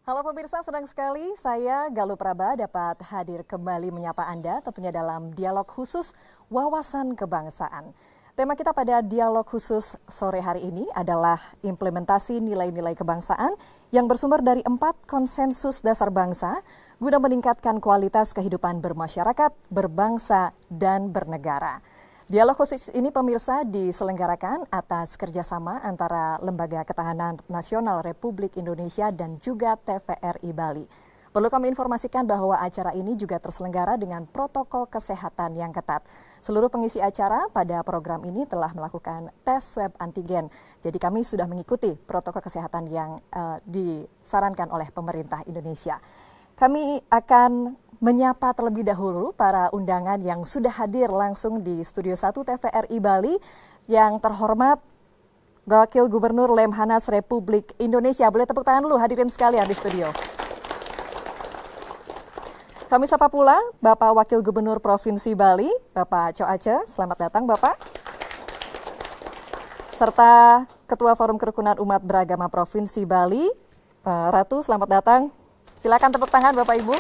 Halo pemirsa, senang sekali saya Galuh Praba dapat hadir kembali menyapa Anda tentunya dalam dialog khusus wawasan kebangsaan. Tema kita pada dialog khusus sore hari ini adalah implementasi nilai-nilai kebangsaan yang bersumber dari 4 konsensus dasar bangsa guna meningkatkan kualitas kehidupan bermasyarakat, berbangsa, dan bernegara. Dialog khusus ini pemirsa diselenggarakan atas kerjasama antara Lembaga Ketahanan Nasional Republik Indonesia dan juga TVRI Bali. Perlu kami informasikan bahwa acara ini juga terselenggara dengan protokol kesehatan yang ketat. Seluruh pengisi acara pada program ini telah melakukan tes swab antigen. Jadi kami sudah mengikuti protokol kesehatan yang disarankan oleh pemerintah Indonesia. Kami akan menyapa terlebih dahulu para undangan yang sudah hadir langsung di Studio 1 TVRI Bali. Yang terhormat Wakil Gubernur Lemhanas Republik Indonesia. Boleh tepuk tangan dulu hadirin sekalian di studio. Kami sapa pula Bapak Wakil Gubernur Provinsi Bali, Bapak Cho Aceh. Selamat datang Bapak. Serta Ketua Forum Kerukunan Umat Beragama Provinsi Bali, Ratu. Selamat datang. Silakan tepuk tangan Bapak Ibu.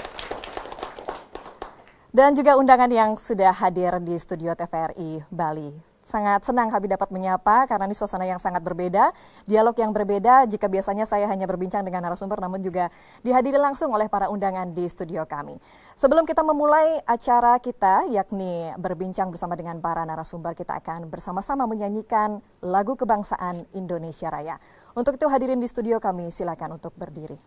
Dan juga undangan yang sudah hadir di studio TVRI Bali. Sangat senang kami dapat menyapa karena ini suasana yang sangat berbeda, dialog yang berbeda jika biasanya saya hanya berbincang dengan narasumber namun juga dihadiri langsung oleh para undangan di studio kami. Sebelum kita memulai acara kita yakni berbincang bersama dengan para narasumber, kita akan bersama-sama menyanyikan lagu kebangsaan Indonesia Raya. Untuk itu hadirin di studio kami silakan untuk berdiri.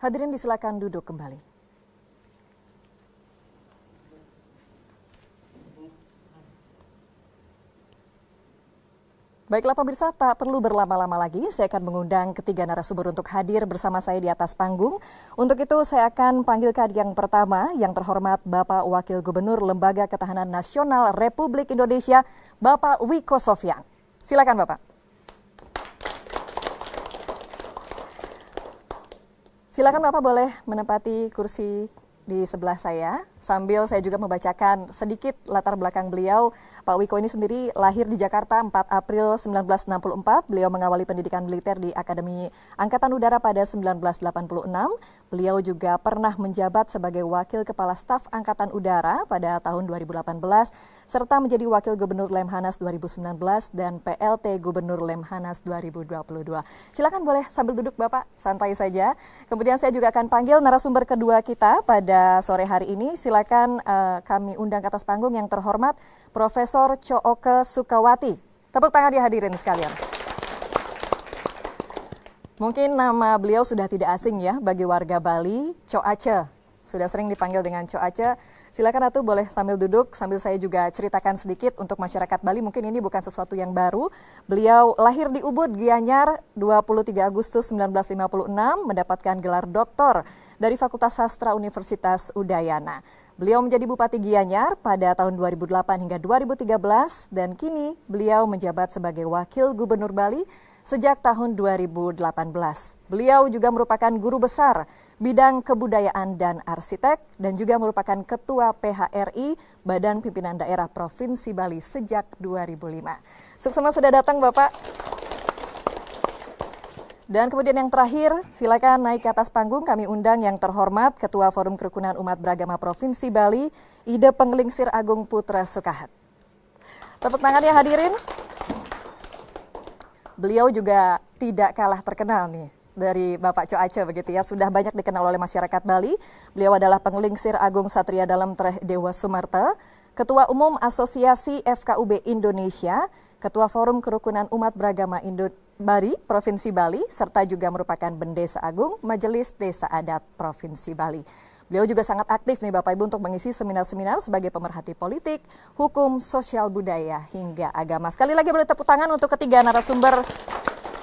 Hadirin disilakan duduk kembali. Baiklah pemirsa, tak perlu berlama-lama lagi, saya akan mengundang ketiga narasumber untuk hadir bersama saya di atas panggung. Untuk itu saya akan panggilkan yang pertama, yang terhormat Bapak Wakil Gubernur Lembaga Ketahanan Nasional Republik Indonesia, Bapak Wiko Sofyan. Silakan Bapak. Silakan Bapak boleh menempati kursi di sebelah saya, sambil saya juga membacakan sedikit latar belakang beliau. Pak Wiko ini sendiri lahir di Jakarta 4 April 1964. Beliau mengawali pendidikan militer di Akademi Angkatan Udara pada 1986. Beliau juga pernah menjabat sebagai Wakil Kepala Staf Angkatan Udara pada tahun 2018, serta menjadi Wakil Gubernur Lemhanas 2019 dan PLT Gubernur Lemhanas 2022. Silakan boleh sambil duduk Bapak, santai saja. Kemudian saya juga akan panggil narasumber kedua kita pada sore hari ini. Silakan kami undang ke atas panggung yang terhormat Profesor Cho Oke Sukawati. Tepuk tangan ya hadirin sekalian. Mungkin nama beliau sudah tidak asing ya bagi warga Bali, Co Aceh. Sudah sering dipanggil dengan Co Aceh. Silakan Ratu, boleh sambil duduk, sambil saya juga ceritakan sedikit untuk masyarakat Bali. Mungkin ini bukan sesuatu yang baru. Beliau lahir di Ubud, Gianyar, 23 Agustus 1956, mendapatkan gelar doktor dari Fakultas Sastra Universitas Udayana. Beliau menjadi Bupati Gianyar pada tahun 2008 hingga 2013, dan kini beliau menjabat sebagai Wakil Gubernur Bali sejak tahun 2018. Beliau juga merupakan guru besar bidang kebudayaan dan arsitek dan juga merupakan Ketua PHRI Badan Pimpinan Daerah Provinsi Bali sejak 2005. Suksema sudah datang Bapak. Dan kemudian yang terakhir, silakan naik ke atas panggung, kami undang yang terhormat Ketua Forum Kerukunan Umat Beragama Provinsi Bali, Ide Penglingsir Agung Putra Sukahat. Tepuk tangan ya hadirin. Beliau juga tidak kalah terkenal nih dari Bapak Co Aceh begitu ya, sudah banyak dikenal oleh masyarakat Bali. Beliau adalah Penglingsir Agung Satria Dalam Treh Dewa Sumarta, Ketua Umum Asosiasi FKUB Indonesia, Ketua Forum Kerukunan Umat Beragama Bali, Provinsi Bali, serta juga merupakan Bendesa Agung Majelis Desa Adat Provinsi Bali. Beliau juga sangat aktif nih Bapak Ibu untuk mengisi seminar-seminar sebagai pemerhati politik, hukum, sosial budaya, hingga agama. Sekali lagi boleh tepuk tangan untuk ketiga narasumber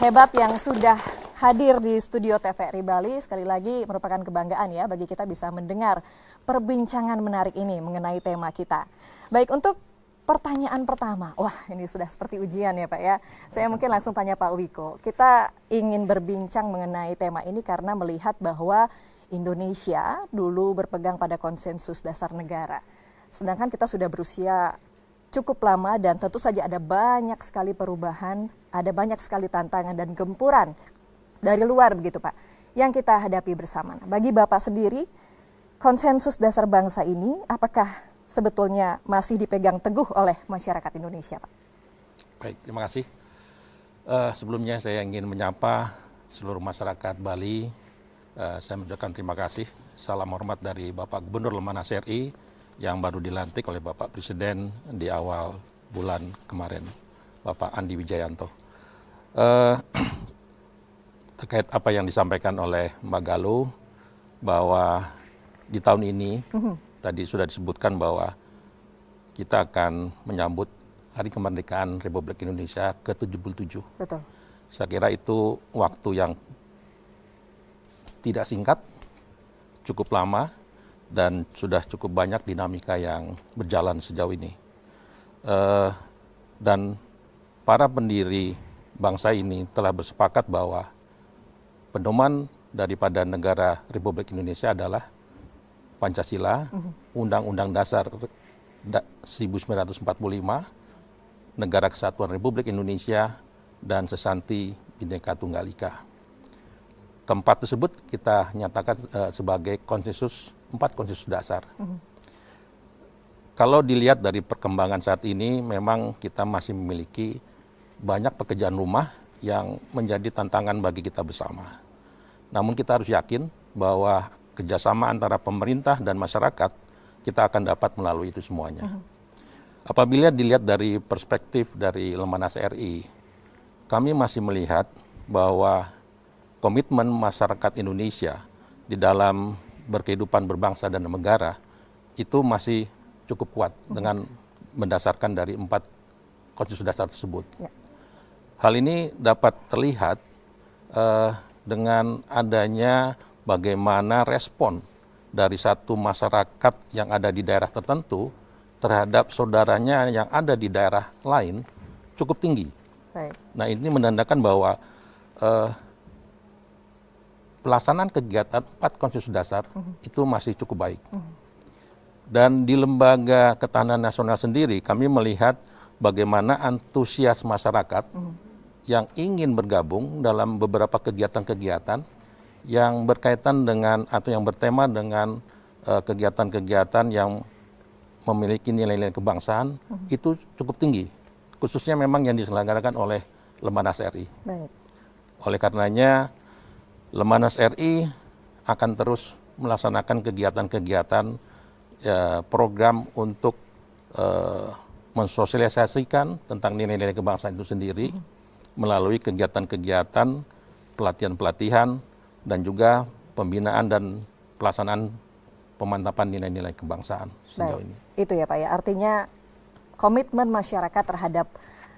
hebat yang sudah hadir di studio TVRI Bali. Sekali lagi merupakan kebanggaan ya bagi kita bisa mendengar perbincangan menarik ini mengenai tema kita. Baik, untuk pertanyaan pertama, wah ini sudah seperti ujian ya Pak ya. Saya mungkin langsung tanya Pak Wiko. Kita ingin berbincang mengenai tema ini karena melihat bahwa Indonesia dulu berpegang pada konsensus dasar negara. Sedangkan kita sudah berusia cukup lama dan tentu saja ada banyak sekali perubahan, ada banyak sekali tantangan dan gempuran dari luar begitu Pak, yang kita hadapi bersama. Bagi Bapak sendiri, konsensus dasar bangsa ini apakah sebetulnya masih dipegang teguh oleh masyarakat Indonesia, Pak? Baik, terima kasih. Sebelumnya saya ingin menyapa seluruh masyarakat Bali. Saya mengucapkan terima kasih. Salam hormat dari Bapak Gubernur Lemhanas RI yang baru dilantik oleh Bapak Presiden di awal bulan kemarin, Bapak Andi Wijayanto. Terkait apa yang disampaikan oleh Mbak Galuh, bahwa di tahun ini, tadi sudah disebutkan bahwa kita akan menyambut Hari Kemerdekaan Republik Indonesia ke-77. Betul. Saya kira itu waktu yang tidak singkat, cukup lama, dan sudah cukup banyak dinamika yang berjalan sejauh ini. Dan para pendiri bangsa ini telah bersepakat bahwa pedoman daripada negara Republik Indonesia adalah Pancasila, Undang-Undang Dasar 1945, Negara Kesatuan Republik Indonesia, dan Sesanti Bhinneka Tunggal Ika. Keempat tersebut kita nyatakan sebagai empat konsensus dasar. Kalau dilihat dari perkembangan saat ini, memang kita masih memiliki banyak pekerjaan rumah yang menjadi tantangan bagi kita bersama. Namun kita harus yakin bahwa kerjasama antara pemerintah dan masyarakat, kita akan dapat melalui itu semuanya. Apabila dilihat dari perspektif dari Lemhanas RI, kami masih melihat bahwa komitmen masyarakat Indonesia di dalam berkehidupan berbangsa dan negara itu masih cukup kuat dengan mendasarkan dari 4 konsensus dasar tersebut. Ya. Hal ini dapat terlihat dengan adanya bagaimana respon dari satu masyarakat yang ada di daerah tertentu terhadap saudaranya yang ada di daerah lain cukup tinggi. Baik. Nah, ini menandakan bahwa pelaksanaan kegiatan 4 konsensus dasar itu masih cukup baik. Dan di Lembaga Ketahanan Nasional sendiri kami melihat bagaimana antusias masyarakat yang ingin bergabung dalam beberapa kegiatan-kegiatan yang berkaitan dengan atau yang bertema dengan kegiatan-kegiatan yang memiliki nilai-nilai kebangsaan itu cukup tinggi. Khususnya memang yang diselenggarakan oleh Lemhanas RI. Baik. Oleh karenanya Lemhanas RI akan terus melaksanakan kegiatan-kegiatan program untuk mensosialisasikan tentang nilai-nilai kebangsaan itu sendiri melalui kegiatan-kegiatan, pelatihan-pelatihan, dan juga pembinaan dan pelaksanaan pemantapan nilai-nilai kebangsaan sejauh ini. Itu ya Pak ya, artinya komitmen masyarakat terhadap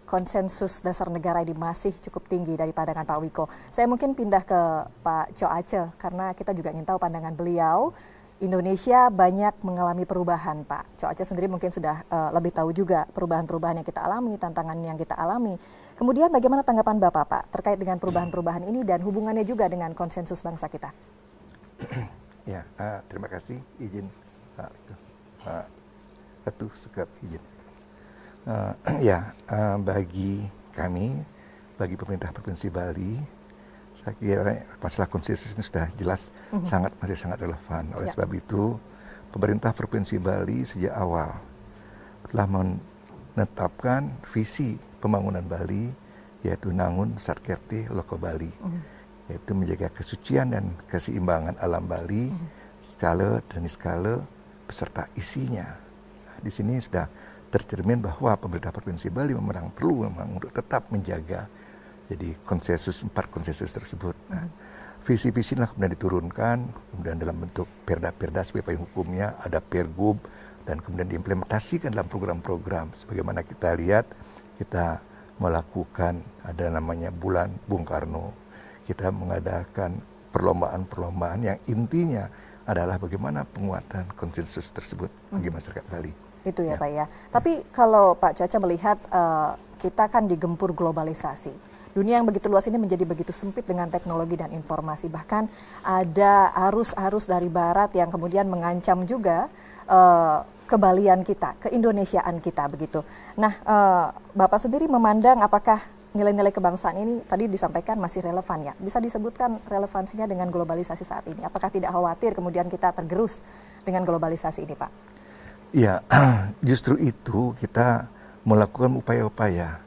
konsensus dasar negara ini masih cukup tinggi dari pandangan Pak Wiko. Saya mungkin pindah ke Pak Co Aceh, karena kita juga ingin tahu pandangan beliau. Indonesia banyak mengalami perubahan, Pak. Co Aceh sendiri mungkin sudah lebih tahu juga perubahan-perubahan yang kita alami, tantangan yang kita alami. Kemudian bagaimana tanggapan Bapak, Pak, terkait dengan perubahan-perubahan ini dan hubungannya juga dengan konsensus bangsa kita? Ya, terima kasih izin Pak Ratu Sekat izin. Bagi kami, bagi pemerintah Provinsi Bali, saya kira masalah konsensus ini sudah jelas masih sangat relevan. Oleh sebab itu, pemerintah Provinsi Bali sejak awal telah menetapkan visi pembangunan Bali, yaitu Nangun Satkerti Loko Bali, yaitu menjaga kesucian dan keseimbangan alam Bali, skala dan niskala beserta isinya. Di sini sudah tercermin bahwa pemerintah Provinsi Bali memang perlu untuk tetap menjaga jadi empat konsensus tersebut. Nah, visi-visi lah kemudian diturunkan, kemudian dalam bentuk perda-perda sebagai payung hukumnya, ada pergub, dan kemudian diimplementasikan dalam program-program. Sebagaimana kita lihat, kita melakukan ada namanya Bulan Bung Karno. Kita mengadakan perlombaan-perlombaan yang intinya adalah bagaimana penguatan konsensus tersebut bagi masyarakat Bali. Itu ya Pak ya. Tapi kalau Pak Caca melihat kita kan digempur globalisasi. Dunia yang begitu luas ini menjadi begitu sempit dengan teknologi dan informasi. Bahkan ada arus-arus dari barat yang kemudian mengancam juga kebalian kita, keindonesiaan kita begitu. Nah, Bapak sendiri memandang apakah nilai-nilai kebangsaan ini tadi disampaikan masih relevan ya? Bisa disebutkan relevansinya dengan globalisasi saat ini? Apakah tidak khawatir kemudian kita tergerus dengan globalisasi ini, Pak? Ya, justru itu kita melakukan upaya-upaya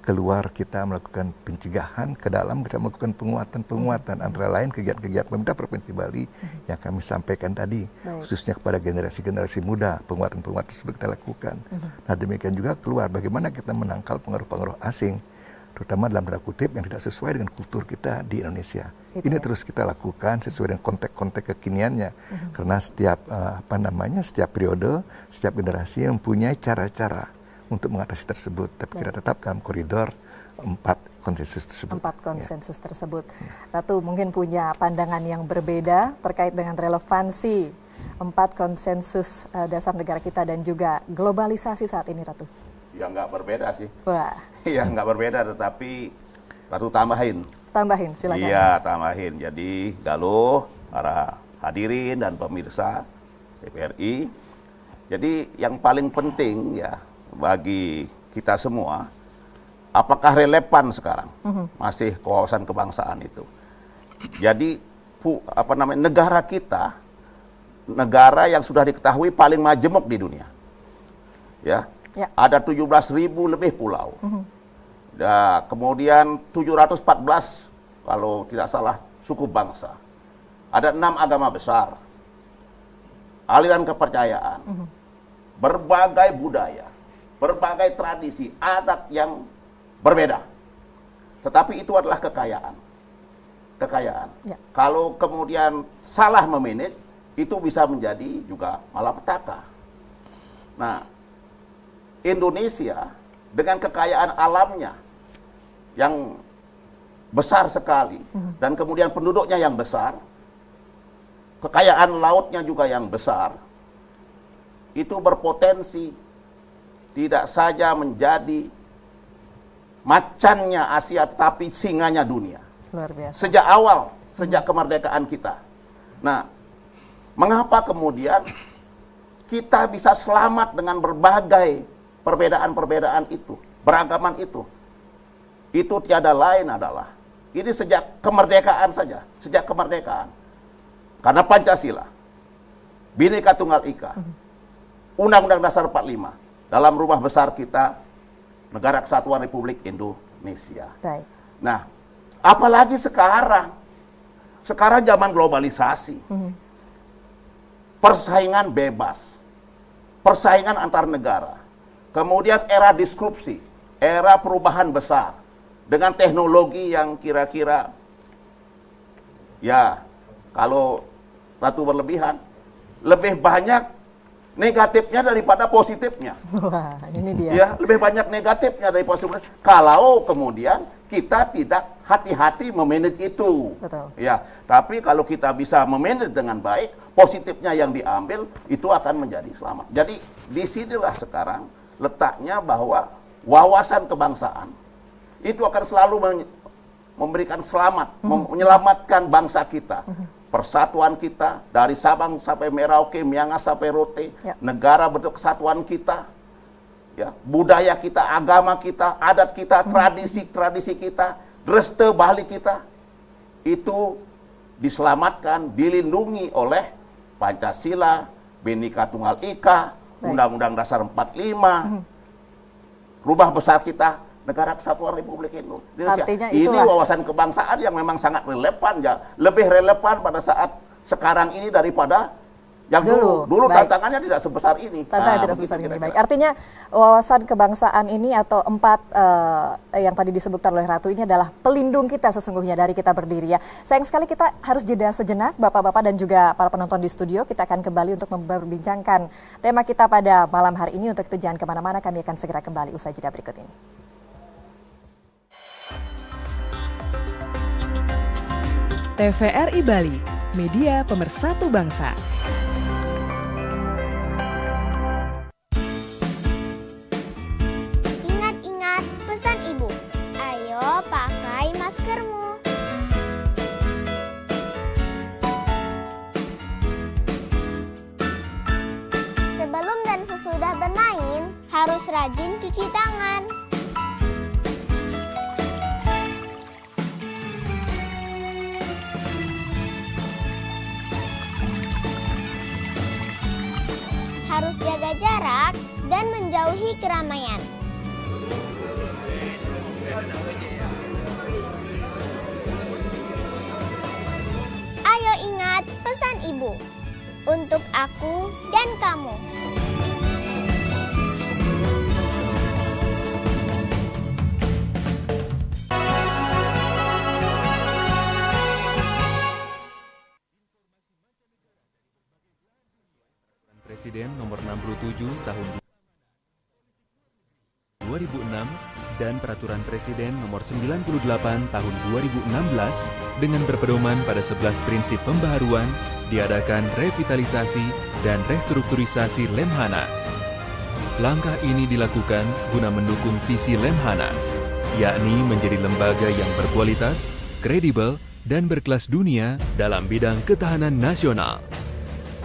keluar, kita melakukan pencegahan, ke dalam kita melakukan penguatan antara lain kegiatan-kegiatan pemerintah Provinsi Bali yang kami sampaikan tadi, khususnya kepada generasi-generasi muda, penguatan-penguatan tersebut kita lakukan. Nah, demikian juga keluar bagaimana kita menangkal pengaruh-pengaruh asing, terutama dalam tanda kutip yang tidak sesuai dengan kultur kita di Indonesia. Ini terus kita lakukan sesuai dengan konteks-konteks kekiniannya, karena setiap periode, setiap generasi mempunyai cara-cara untuk mengatasi tersebut. Tapi kita tetap dalam koridor 4 konsensus tersebut. 4 konsensus tersebut. Ratu mungkin punya pandangan yang berbeda terkait dengan relevansi 4 konsensus dasar negara kita dan juga globalisasi saat ini, Ratu. Ya nggak berbeda sih. Wah. Ya nggak berbeda, tetapi Ratu tambahin. Tambahin, silakan. Iya, tambahin. Jadi Galuh, para hadirin dan pemirsa TVRI. Jadi yang paling penting ya bagi kita semua, apakah relevan sekarang masih kewawasan kebangsaan itu? Jadi negara kita, negara yang sudah diketahui paling majemuk di dunia. Ya. Ada 17.000 lebih pulau. Kemudian 714 kalau tidak salah suku bangsa. Ada 6 agama besar. Aliran kepercayaan. Berbagai budaya, berbagai tradisi, adat yang berbeda. Tetapi itu adalah kekayaan. Ya. Kalau kemudian salah memanage, itu bisa menjadi juga malapetaka. Nah, Indonesia dengan kekayaan alamnya yang besar sekali dan kemudian penduduknya yang besar, kekayaan lautnya juga yang besar, itu berpotensi tidak saja menjadi macannya Asia tetapi singanya dunia. Luar biasa. Sejak awal, sejak kemerdekaan kita. Nah, mengapa kemudian kita bisa selamat dengan berbagai perbedaan-perbedaan itu, beragaman itu? Itu tiada lain adalah, ini sejak kemerdekaan saja, sejak kemerdekaan. Karena Pancasila, Bhinneka Tunggal Ika, Undang-Undang Dasar 45, dalam rumah besar kita, Negara Kesatuan Republik Indonesia. Baik. Nah, apalagi sekarang zaman globalisasi, persaingan bebas, persaingan antar negara. Kemudian era disrupsi, era perubahan besar dengan teknologi yang kira-kira ya kalau Ratu berlebihan, lebih banyak negatifnya daripada positifnya. Wah, ini dia. Ya, lebih banyak negatifnya dari positifnya. Kalau kemudian kita tidak hati-hati memanage itu. Betul. Ya, tapi kalau kita bisa memanage dengan baik, positifnya yang diambil itu akan menjadi selamat. Jadi disinilah sekarang letaknya bahwa wawasan kebangsaan itu akan selalu memberikan selamat, menyelamatkan bangsa kita. Persatuan kita dari Sabang sampai Merauke, Miangas sampai Rote, negara bentuk kesatuan kita, ya, budaya kita, agama kita, adat kita, tradisi kita, dreste Bali kita, itu diselamatkan, dilindungi oleh Pancasila, Bhinneka Tunggal Ika, Undang-Undang Dasar 45, rubah besar kita, Negara Kesatuan Republik Indonesia. Artinya ini itulah wawasan kebangsaan yang memang sangat relevan, ya, lebih relevan pada saat sekarang ini daripada yang dulu. Dulu tantangannya tidak sebesar ini. Tantangannya tidak sebesar ini. Baik. Artinya wawasan kebangsaan ini atau 4 yang tadi disebutkan oleh Ratu ini adalah pelindung kita sesungguhnya dari kita berdiri, ya. Sayang sekali kita harus jeda sejenak, Bapak-bapak dan juga para penonton di studio. Kita akan kembali untuk memperbincangkan tema kita pada malam hari ini. Untuk itu jangan kemana-mana, kami akan segera kembali usai jeda berikut ini. TVRI Bali, media pemersatu bangsa. Ingat-ingat pesan ibu, ayo pakai maskermu. Sebelum dan sesudah bermain, harus rajin cuci tangan. Harus jaga jarak dan menjauhi keramaian. Ayo ingat pesan ibu, untuk aku dan kamu. Presiden nomor 67 tahun 2006 dan Peraturan Presiden nomor 98 tahun 2016 dengan berpedoman pada 11 prinsip pembaharuan diadakan revitalisasi dan restrukturisasi Lemhanas. Langkah ini dilakukan guna mendukung visi Lemhanas, yakni menjadi lembaga yang berkualitas, kredibel, dan berkelas dunia dalam bidang ketahanan nasional.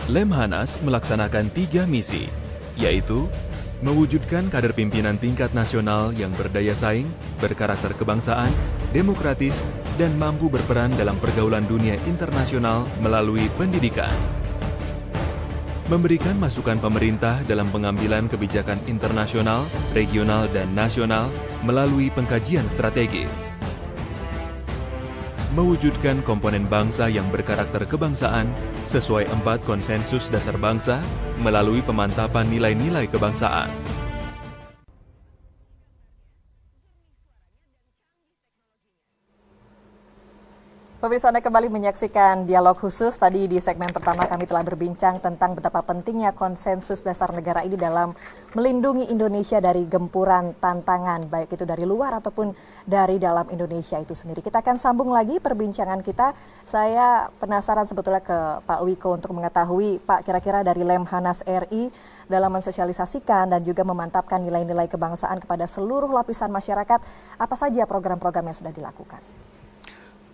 Lemhanas melaksanakan 3 misi, yaitu mewujudkan kader pimpinan tingkat nasional yang berdaya saing, berkarakter kebangsaan, demokratis, dan mampu berperan dalam pergaulan dunia internasional melalui pendidikan. Memberikan masukan pemerintah dalam pengambilan kebijakan internasional, regional, dan nasional melalui pengkajian strategis. Mewujudkan komponen bangsa yang berkarakter kebangsaan sesuai 4 konsensus dasar bangsa melalui pemantapan nilai-nilai kebangsaan. Pemirsa, Anda kembali menyaksikan dialog khusus. Tadi di segmen pertama kami telah berbincang tentang betapa pentingnya konsensus dasar negara ini dalam melindungi Indonesia dari gempuran tantangan, baik itu dari luar ataupun dari dalam Indonesia itu sendiri. Kita akan sambung lagi perbincangan kita. Saya penasaran sebetulnya ke Pak Wiko untuk mengetahui, Pak, kira-kira dari Lemhanas RI dalam mensosialisasikan dan juga memantapkan nilai-nilai kebangsaan kepada seluruh lapisan masyarakat, apa saja program-program yang sudah dilakukan?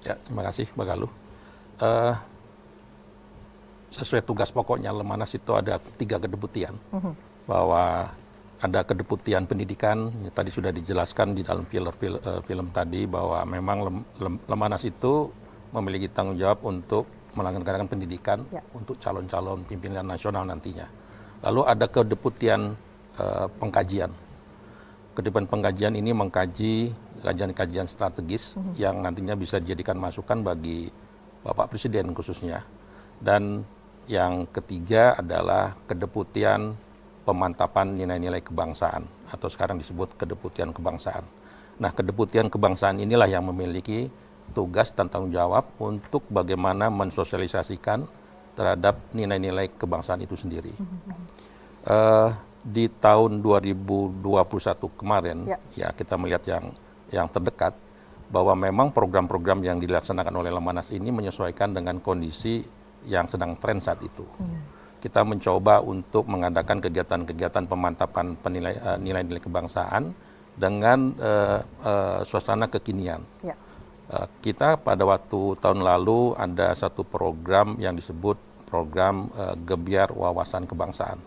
Ya, terima kasih Mbak Galuh. Sesuai tugas pokoknya Lemhanas itu ada 3 kedeputian. Bahwa ada kedeputian pendidikan, tadi sudah dijelaskan di dalam film tadi bahwa memang Lemhanas itu memiliki tanggung jawab untuk menyelenggarakan pendidikan untuk calon-calon pimpinan nasional nantinya. Lalu ada kedeputian pengkajian. Kedeputian pengkajian ini mengkaji kajian-kajian strategis yang nantinya bisa dijadikan masukan bagi Bapak Presiden khususnya. Dan yang ketiga adalah kedeputian pemantapan nilai-nilai kebangsaan atau sekarang disebut kedeputian kebangsaan. Nah, kedeputian kebangsaan inilah yang memiliki tugas dan tanggung jawab untuk bagaimana mensosialisasikan terhadap nilai-nilai kebangsaan itu sendiri. Di tahun 2021 kemarin, ya kita melihat yang terdekat, bahwa memang program-program yang dilaksanakan oleh Lemhanas ini menyesuaikan dengan kondisi yang sedang tren saat itu. Kita mencoba untuk mengadakan kegiatan-kegiatan pemantapan nilai-nilai kebangsaan dengan suasana kekinian. Kita pada waktu tahun lalu ada satu program yang disebut program Gebyar Wawasan Kebangsaan.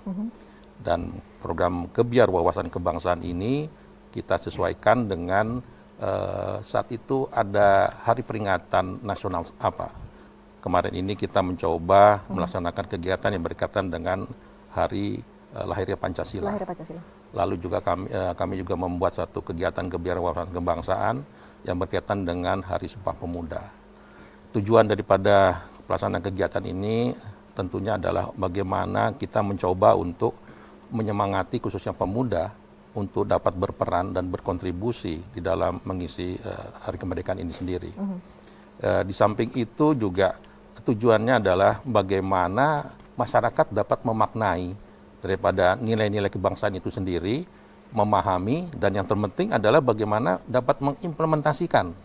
Dan program Gebyar Wawasan Kebangsaan ini kita sesuaikan dengan saat itu ada hari peringatan nasional apa. Kemarin ini kita mencoba melaksanakan kegiatan yang berkaitan dengan hari lahirnya Pancasila. Lalu juga kami juga membuat satu kegiatan Gebyar Wawasan Kebangsaan yang berkaitan dengan Hari Sumpah Pemuda. Tujuan daripada pelaksanaan kegiatan ini tentunya adalah bagaimana kita mencoba untuk menyemangati khususnya pemuda untuk dapat berperan dan berkontribusi di dalam mengisi Hari Kemerdekaan ini sendiri. Di samping itu juga tujuannya adalah bagaimana masyarakat dapat memaknai daripada nilai-nilai kebangsaan itu sendiri, memahami, dan yang terpenting adalah bagaimana dapat mengimplementasikan.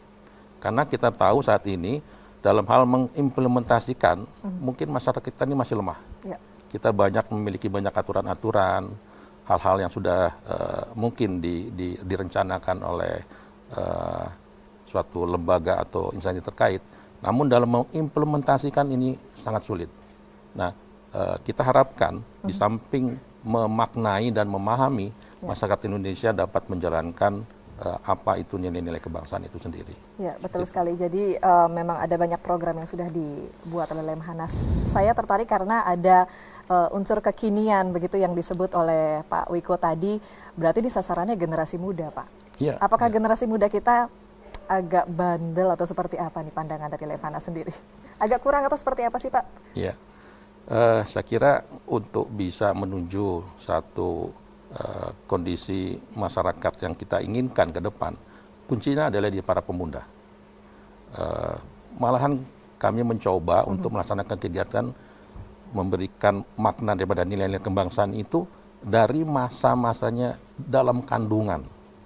Karena kita tahu saat ini dalam hal mengimplementasikan, mungkin masyarakat kita ini masih lemah. Kita memiliki banyak aturan-aturan, hal-hal yang sudah mungkin direncanakan oleh suatu lembaga atau instansi terkait. Namun dalam mengimplementasikan ini sangat sulit. Nah, kita harapkan di samping memaknai dan memahami, masyarakat Indonesia dapat menjalankan apa itu nilai-nilai kebangsaan itu sendiri. Ya, betul sekali. Jadi memang ada banyak program yang sudah dibuat oleh Lemhanas. Saya tertarik karena ada unsur kekinian begitu yang disebut oleh Pak Wiko tadi. Berarti ini sasarannya generasi muda, Pak. Ya, apakah generasi muda kita agak bandel atau seperti apa nih pandangan dari Lemhanas sendiri? Agak kurang atau seperti apa sih, Pak? Iya, saya kira untuk bisa menuju satu kondisi masyarakat yang kita inginkan ke depan, kuncinya adalah di para pemuda. Malahan kami mencoba untuk melaksanakan kegiatan memberikan makna daripada nilai-nilai kebangsaan itu dari masa-masanya dalam kandungan.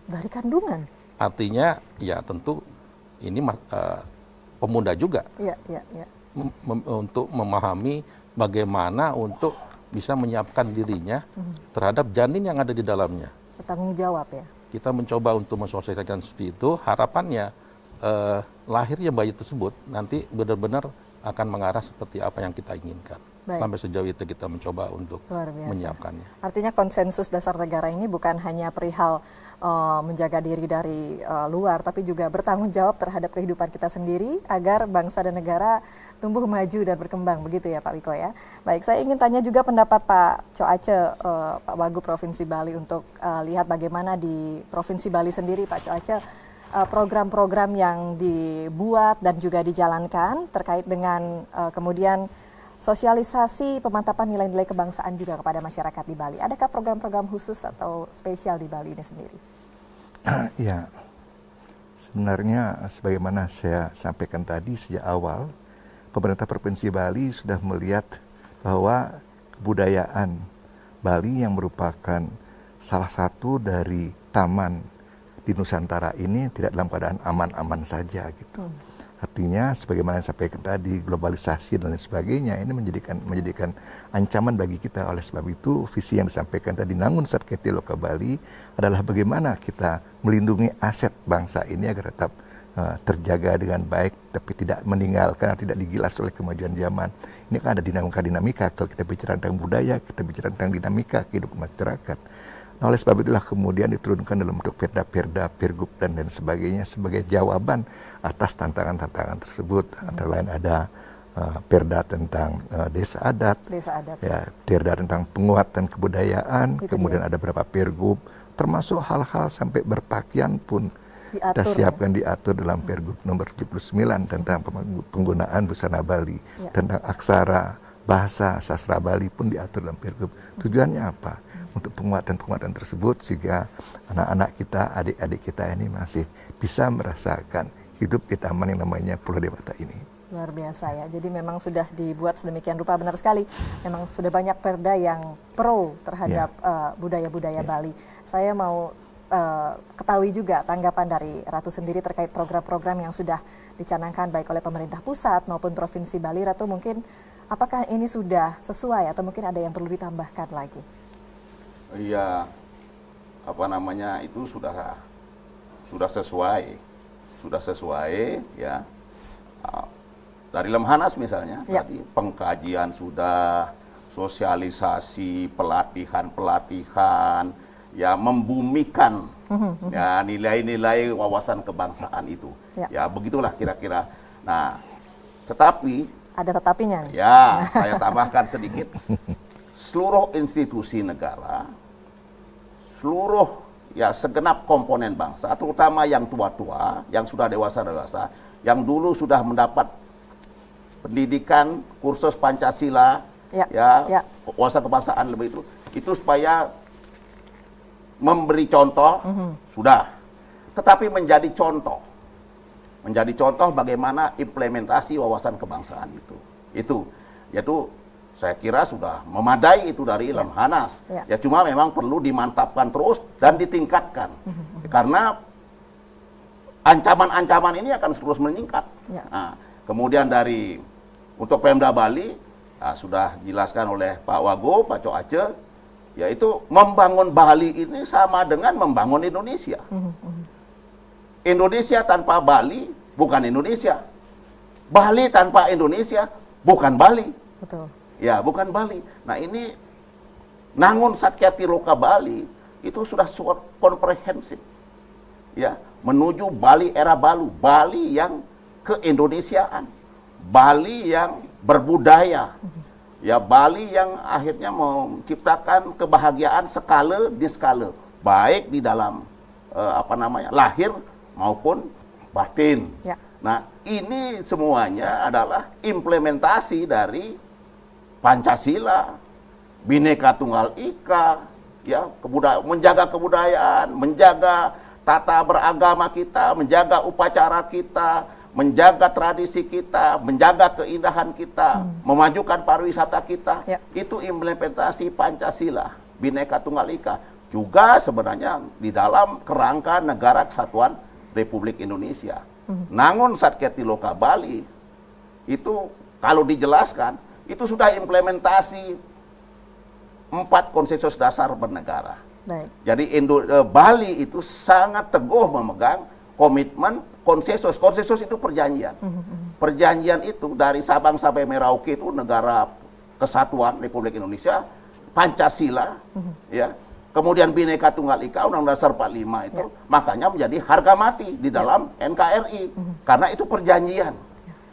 Dari kandungan? Artinya ya tentu ini pemuda juga. Untuk memahami bagaimana untuk bisa menyiapkan dirinya terhadap janin yang ada di dalamnya. Bertanggung jawab ya. Kita mencoba untuk mensosialisasikan seperti itu, harapannya lahirnya bayi tersebut nanti benar-benar akan mengarah seperti apa yang kita inginkan. Baik. Sampai sejauh itu kita mencoba untuk menyiapkannya. Artinya konsensus dasar negara ini bukan hanya perihal menjaga diri dari luar, tapi juga bertanggung jawab terhadap kehidupan kita sendiri agar bangsa dan negara tumbuh maju dan berkembang, begitu ya Pak Wiko ya. Baik, saya ingin tanya juga pendapat Pak Coace, Pak Wagub Provinsi Bali untuk lihat bagaimana di Provinsi Bali sendiri Pak Coace program-program yang dibuat dan juga dijalankan terkait dengan kemudian sosialisasi pemantapan nilai-nilai kebangsaan juga kepada masyarakat di Bali. Adakah program-program khusus atau spesial di Bali ini sendiri? Ya, sebenarnya sebagaimana saya sampaikan tadi sejak awal, pemerintah Provinsi Bali sudah melihat bahwa kebudayaan Bali yang merupakan salah satu dari taman di Nusantara ini tidak dalam keadaan aman-aman saja gitu. Artinya sebagaimana yang sampaikan tadi, globalisasi dan lain sebagainya ini menjadikan ancaman bagi kita. Oleh sebab itu visi yang disampaikan tadi Nangun Satketi Loka Bali adalah bagaimana kita melindungi aset bangsa ini agar tetap terjaga dengan baik tapi tidak meninggalkan, tidak digilas oleh kemajuan zaman. Ini kan ada dinamika. Kalau kita bicara tentang budaya, kita bicara tentang dinamika kehidupan masyarakat. Nah, oleh sebab itulah kemudian diturunkan dalam bentuk perda-perda, pergub dan sebagainya sebagai jawaban atas tantangan-tantangan tersebut. Antara lain ada perda tentang desa adat, ya, perda tentang penguatan kebudayaan, kemudian ada beberapa pergub, termasuk hal-hal sampai berpakaian pun kita siapkan diatur dalam pergub nomor 79 tentang penggunaan busana Bali, tentang aksara, bahasa, sastra Bali pun diatur dalam pergub. Tujuannya apa? untuk penguatan-penguatan tersebut sehingga anak-anak kita, adik-adik kita ini masih bisa merasakan hidup di taman yang namanya Pulau Dewata ini. Luar biasa ya, jadi memang sudah dibuat sedemikian rupa, benar sekali. Memang sudah banyak perda yang pro terhadap budaya-budaya Bali. Saya mau ketahui juga tanggapan dari Ratu sendiri terkait program-program yang sudah dicanangkan baik oleh pemerintah pusat maupun Provinsi Bali. Ratu, mungkin apakah ini sudah sesuai atau mungkin ada yang perlu ditambahkan lagi? Iya, itu sudah sesuai ya. Dari Lemhanas misalnya, tadi pengkajian sudah, sosialisasi, pelatihan, ya membumikan ya nilai-nilai wawasan kebangsaan itu. Ya begitulah kira-kira. Nah, tetapi ada tetapinya. Ya, saya tambahkan sedikit. Seluruh institusi negara, seluruh segenap komponen bangsa, terutama yang tua-tua, yang sudah dewasa-dewasa, yang dulu sudah mendapat pendidikan kursus Pancasila, wawasan kebangsaan lebih itu supaya memberi contoh, sudah. Tetapi menjadi contoh bagaimana implementasi wawasan kebangsaan itu yaitu saya kira sudah memadai itu dari Lemhanas. Ya cuma memang perlu dimantapkan terus dan ditingkatkan karena ancaman-ancaman ini akan terus meningkat. Nah, kemudian untuk Pemda Bali sudah dijelaskan oleh Pak Wagub, Pak Cok Aceh, yaitu membangun Bali ini sama dengan membangun Indonesia. Indonesia tanpa Bali bukan Indonesia. Bali tanpa Indonesia bukan Bali. Betul. Ya, bukan Bali. Nah, ini Nangun Sakyati Loka Bali itu sudah komprehensif. Ya, menuju Bali era baru, Bali yang keindonesiaan, Bali yang berbudaya. Ya, Bali yang akhirnya menciptakan kebahagiaan skala di skala, baik di dalam lahir maupun batin. Ya. Nah, ini semuanya adalah implementasi dari Pancasila, Bhinneka Tunggal Ika, ya, menjaga kebudayaan, menjaga tata beragama kita, menjaga upacara kita, menjaga tradisi kita, menjaga keindahan kita, memajukan pariwisata kita. Ya. Itu implementasi Pancasila, Bhinneka Tunggal Ika. Juga sebenarnya di dalam kerangka Negara Kesatuan Republik Indonesia. Nangun Sakyati Loka Bali itu kalau dijelaskan itu sudah implementasi 4 konsensus dasar bernegara. Baik. Jadi Bali itu sangat teguh memegang komitmen konsensus. Konsensus itu perjanjian. Perjanjian itu dari Sabang sampai Merauke itu negara kesatuan Republik Indonesia, Pancasila, ya. Kemudian Bhinneka Tunggal Ika, Undang-Undang Dasar 45 itu, makanya menjadi harga mati di dalam NKRI. Karena itu perjanjian.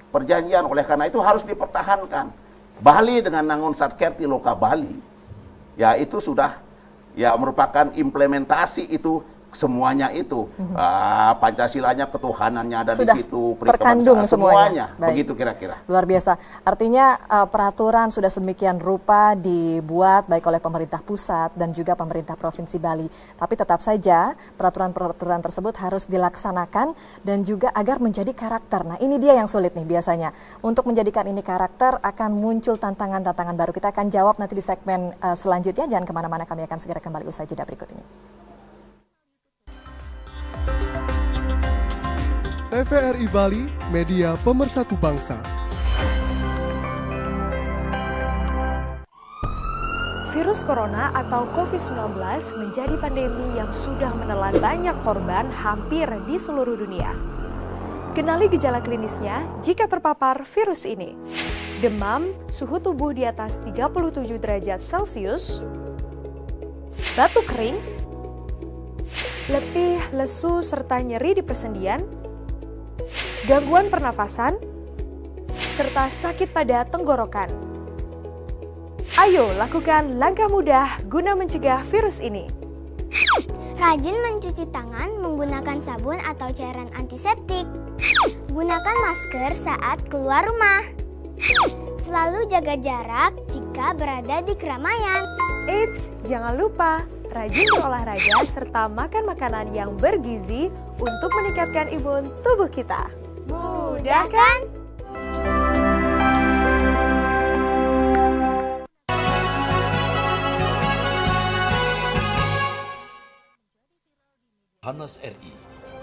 Perjanjian, oleh karena itu harus dipertahankan. Bali dengan Nangun Sakyati Loka Bali, ya itu sudah merupakan implementasi itu semuanya itu. Pancasilanya, ketuhanannya ada sudah di situ, terkandung semuanya. Begitu kira-kira. Luar biasa. Artinya peraturan sudah sedemikian rupa dibuat baik oleh pemerintah pusat dan juga pemerintah Provinsi Bali. Tapi tetap saja peraturan-peraturan tersebut harus dilaksanakan dan juga agar menjadi karakter. Nah, ini dia yang sulit nih biasanya. Untuk menjadikan ini karakter akan muncul tantangan-tantangan baru. Kita akan jawab nanti di segmen selanjutnya. Jangan kemana-mana, kami akan segera kembali usai jeda berikut ini. TVRI Bali, media pemersatu bangsa. Virus corona atau COVID-19 menjadi pandemi yang sudah menelan banyak korban hampir di seluruh dunia. Kenali gejala klinisnya jika terpapar virus ini. Demam, suhu tubuh di atas 37 derajat Celcius, batuk kering, letih, lesu, serta nyeri di persendian, gangguan pernafasan, serta sakit pada tenggorokan. Ayo lakukan langkah mudah guna mencegah virus ini. Rajin mencuci tangan menggunakan sabun atau cairan antiseptik. Gunakan masker saat keluar rumah. Selalu jaga jarak jika berada di keramaian. Eits, jangan lupa rajin berolahraga serta makan makanan yang bergizi untuk meningkatkan imun tubuh kita. Mudah kan? Hanas RI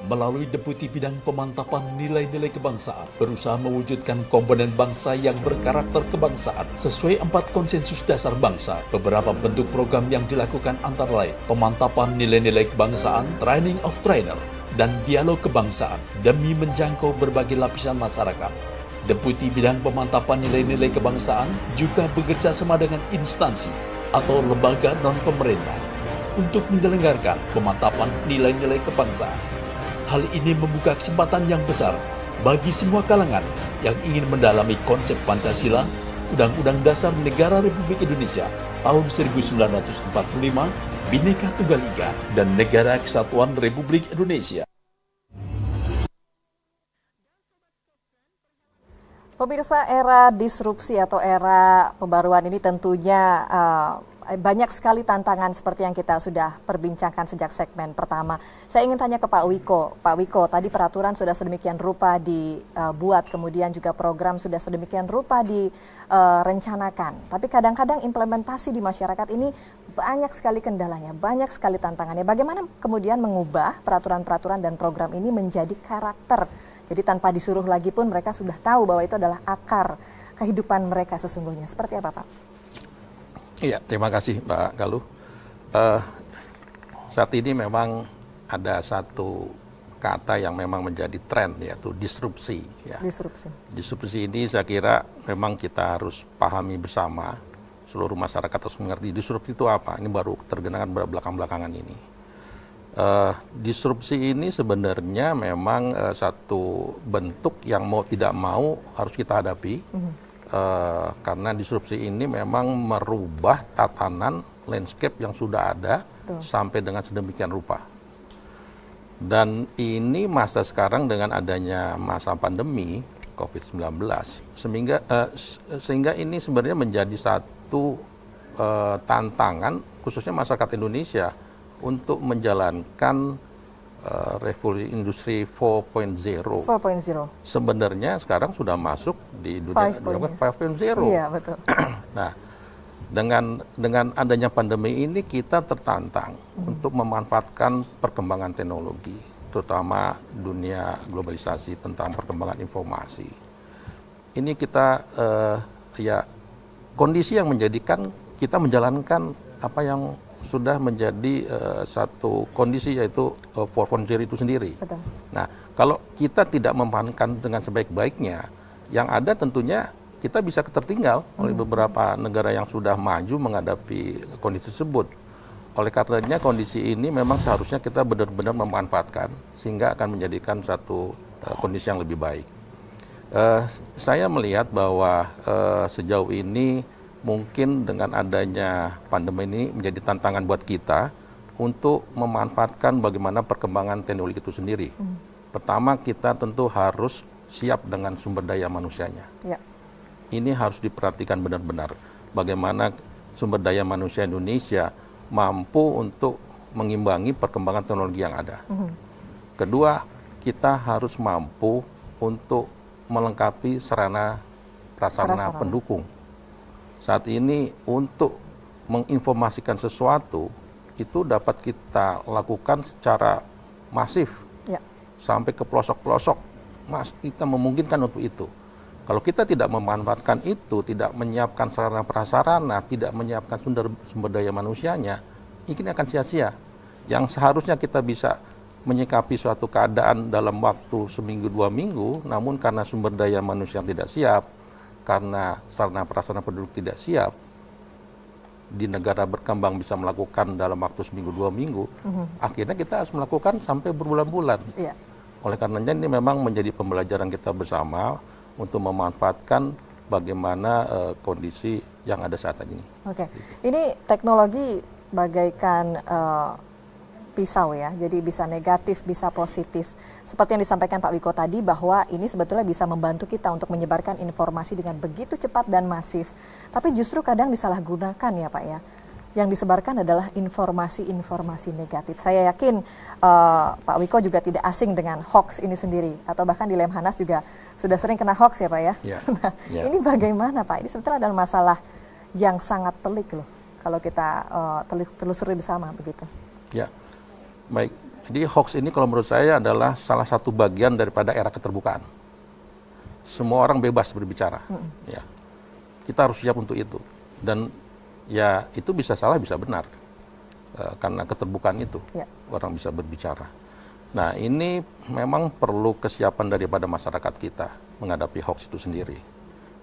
melalui Deputi Bidang Pemantapan Nilai-Nilai Kebangsaan berusaha mewujudkan komponen bangsa yang berkarakter kebangsaan sesuai 4 konsensus dasar bangsa. Beberapa bentuk program yang dilakukan antara lain pemantapan nilai-nilai kebangsaan, training of trainer, dan dialog kebangsaan demi menjangkau berbagai lapisan masyarakat. Deputi Bidang Pemantapan Nilai-Nilai Kebangsaan juga bekerja sama dengan instansi atau lembaga non-pemerintah untuk menyelenggarakan pemantapan nilai-nilai kebangsaan. Hal ini membuka kesempatan yang besar bagi semua kalangan yang ingin mendalami konsep Pancasila, Undang-Undang Dasar Negara Republik Indonesia tahun 1945, Bhinneka Tunggal Ika, dan Negara Kesatuan Republik Indonesia. Pemirsa, era disrupsi atau era pembaruan ini tentunya banyak sekali tantangan seperti yang kita sudah perbincangkan sejak segmen pertama. Saya ingin tanya ke Pak Wiko. Pak Wiko, tadi peraturan sudah sedemikian rupa dibuat, kemudian juga program sudah sedemikian rupa direncanakan. Tapi kadang-kadang implementasi di masyarakat ini banyak sekali kendalanya, banyak sekali tantangannya. Bagaimana kemudian mengubah peraturan-peraturan dan program ini menjadi karakter? Jadi tanpa disuruh lagi pun mereka sudah tahu bahwa itu adalah akar kehidupan mereka sesungguhnya. Seperti apa, Pak? Iya, terima kasih Mbak Galuh. Saat ini memang ada satu kata yang memang menjadi tren, yaitu disrupsi. Ya. Disrupsi ini saya kira memang kita harus pahami bersama, seluruh masyarakat harus mengerti disrupsi itu apa. Ini baru tergenang belakang-belakangan ini. Disrupsi ini sebenarnya memang satu bentuk yang mau tidak mau harus kita hadapi. Karena disrupsi ini memang merubah tatanan landscape yang sudah ada sampai dengan sedemikian rupa. Dan ini masa sekarang dengan adanya masa pandemi COVID-19, sehingga ini sebenarnya menjadi satu tantangan khususnya masyarakat Indonesia untuk menjalankan revolusi industri 4.0. Sebenarnya sekarang sudah masuk di dunia 5.0. Iya, betul. Nah, dengan adanya pandemi ini kita tertantang untuk memanfaatkan perkembangan teknologi, terutama dunia globalisasi tentang perkembangan informasi. Ini kita kondisi yang menjadikan kita menjalankan apa yang sudah menjadi satu kondisi, yaitu 4.0 itu sendiri. Betul. Nah, kalau kita tidak memanfaatkan dengan sebaik-baiknya, yang ada tentunya kita bisa tertinggal oleh beberapa negara yang sudah maju menghadapi kondisi tersebut. Oleh karenanya kondisi ini memang seharusnya kita benar-benar memanfaatkan sehingga akan menjadikan satu kondisi yang lebih baik. Saya melihat bahwa sejauh ini mungkin dengan adanya pandemi ini menjadi tantangan buat kita untuk memanfaatkan bagaimana perkembangan teknologi itu sendiri. Pertama, kita tentu harus siap dengan sumber daya manusianya. Ya. Ini harus diperhatikan benar-benar bagaimana sumber daya manusia Indonesia mampu untuk mengimbangi perkembangan teknologi yang ada. Kedua, kita harus mampu untuk melengkapi sarana prasarana pendukung. Saat ini untuk menginformasikan sesuatu itu dapat kita lakukan secara masif, sampai ke pelosok-pelosok. Kita memungkinkan untuk itu. Kalau kita tidak memanfaatkan itu, tidak menyiapkan sarana prasarana, tidak menyiapkan sumber daya manusianya, ini akan sia-sia. Yang seharusnya kita bisa menyikapi suatu keadaan dalam waktu seminggu 2 minggu, namun karena sumber daya manusia tidak siap, karena sarana prasarana penduduk tidak siap, di negara berkembang bisa melakukan dalam waktu seminggu 2 minggu, akhirnya kita harus melakukan sampai berbulan-bulan. Oleh karenanya ini memang menjadi pembelajaran kita bersama untuk memanfaatkan bagaimana kondisi yang ada saat ini. Oke, ini teknologi bagaikan pisau ya, jadi bisa negatif, bisa positif. Seperti yang disampaikan Pak Wiko tadi bahwa ini sebetulnya bisa membantu kita untuk menyebarkan informasi dengan begitu cepat dan masif. Tapi justru kadang disalahgunakan ya Pak ya. yang disebarkan adalah informasi-informasi negatif. Saya yakin Pak Wiko juga tidak asing dengan hoax ini sendiri, atau bahkan di Lemhanas juga sudah sering kena hoax ya Pak ya. Nah, ini bagaimana Pak? Ini sebetulnya adalah masalah yang sangat pelik loh kalau kita telusuri bersama begitu. Ya, baik. Jadi hoax ini kalau menurut saya adalah salah satu bagian daripada era keterbukaan. Semua orang bebas berbicara. Ya, kita harus siap untuk itu. Dan ya itu bisa salah bisa benar karena keterbukaan itu orang bisa berbicara. Nah ini memang perlu kesiapan daripada masyarakat kita menghadapi hoax itu sendiri.